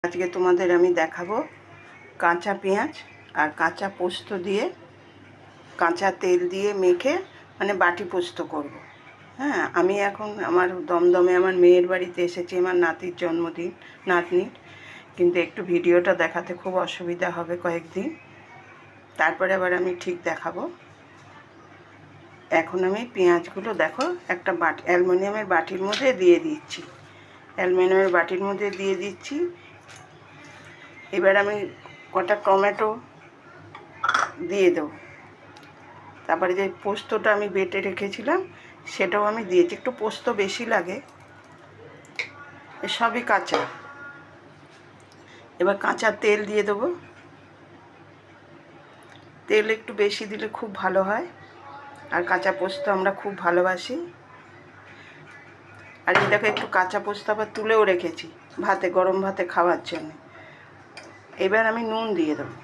আজকে তোমাদের আমি দেখাবো কাঁচা পেঁয়াজ আর কাঁচা পোস্ত দিয়ে কাঁচা তেল দিয়ে মেখে মানে বাটি পোস্ত করব। হ্যাঁ, আমি এখন আমার দমদমে আমার মেয়ের বাড়িতে এসেছি, আমার নাতির জন্মদিন, নাতনির, কিন্তু একটু ভিডিওটা দেখাতে খুব অসুবিধা হবে কয়েকদিন, তারপরে আবার আমি ঠিক দেখাবো। এখন আমি পেঁয়াজগুলো দেখো একটা বাটি, অ্যালুমিনিয়ামের বাটির মধ্যে দিয়ে দিচ্ছি, অ্যালুমিনিয়ামের বাটির মধ্যে দিয়ে দিচ্ছি। এবার আমি কটা টমেটো দিয়ে দেবো, তারপরে যে পোস্তটা আমি বেটে রেখেছিলাম সেটাও আমি দিয়েছি, একটু পোস্ত বেশি লাগে, সবই কাঁচা। এবার কাঁচা তেল দিয়ে দেবো, তেল একটু বেশি দিলে খুব ভালো হয়, আর কাঁচা পোস্ত আমরা খুব ভালোবাসি। আর এই দেখো একটু কাঁচা পোস্ত আবার তুলেও রেখেছি ভাতে, গরম ভাতে খাওয়ার জন্য। এবার আমি নুন দিয়ে দেবো,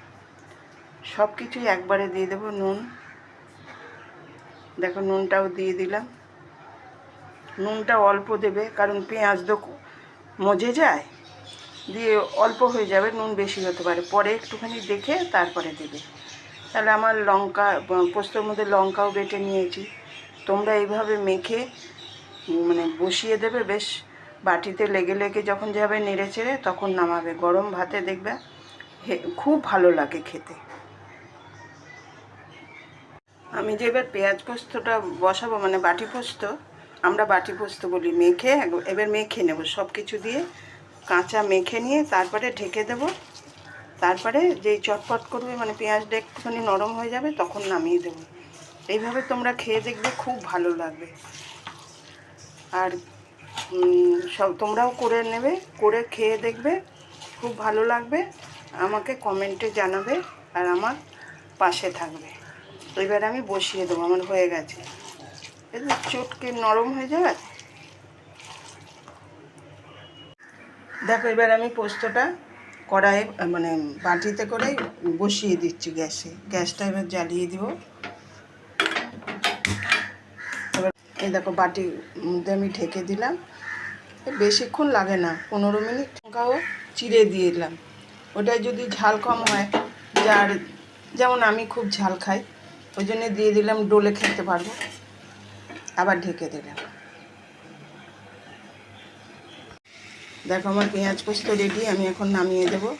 সব কিছুই একবারে দিয়ে দেবো নুন। দেখো নুনটাও দিয়ে দিলাম, নুনটা অল্প দেবে কারণ পেঁয়াজ তো মজে যায়, দিয়ে অল্প হয়ে যাবে, নুন বেশি হতে পারে, পরে একটুখানি দেখে তারপরে দেবে। তাহলে আমার লঙ্কা, পোস্তর মধ্যে লঙ্কাও বেটে নিয়েছি। তোমরা এইভাবে মেখে মানে বসিয়ে দেবে, বেশ বাটিতে লেগে লেগে যখন যাবে নেড়ে চেড়ে তখন নামাবে, গরম ভাতে দেখবে খুব ভালো লাগে খেতে। আমি যে এবার পেঁয়াজ পোস্তটা বসাবো, মানে বাটি পোস্ত, আমরা বাটি পোস্ত বলি, মেখে এবার মেখে নেব সব কিছু দিয়ে, কাঁচা মেখে নিয়ে তারপরে ঢেকে দেব, তারপরে যেই চটপট করবে মানে পেঁয়াজটা একটুখানি নরম হয়ে যাবে তখন নামিয়ে দেবো। এইভাবে তোমরা খেয়ে দেখবে, খুব ভালো লাগবে। আর সব তোমরাও করে নেবে, করে খেয়ে দেখবে, খুব ভালো লাগবে। আমাকে কমেন্টে জানাবে আর আমার পাশে থাকবে। এবার আমি বসিয়ে দেবো, আমার হয়ে গেছে, চটকে নরম হয়ে যাবে। দেখো এবার আমি পোস্তটা কড়াইয়ে মানে বাটিতে করে বসিয়ে দিচ্ছি গ্যাসে, গ্যাসটা এবার জ্বালিয়ে দিব। এবার এই দেখো বাটির মধ্যে আমি ঢেকে দিলাম, বেশিক্ষণ লাগে না, 15 মিনিট। লঙ্কাও চিড়ে দিয়ে দিলাম, ওটাই যদি ঝাল কম হয়, যার যেমন আমি খুব ঝাল খাই ওই জন্য দিয়ে দিলাম, ডোলে খেতে পারবো। আবার ঢেকে দিলাম। দেখো আমার পেঁয়াজ পোস্ত রেডি, আমি এখন নামিয়ে দেবো।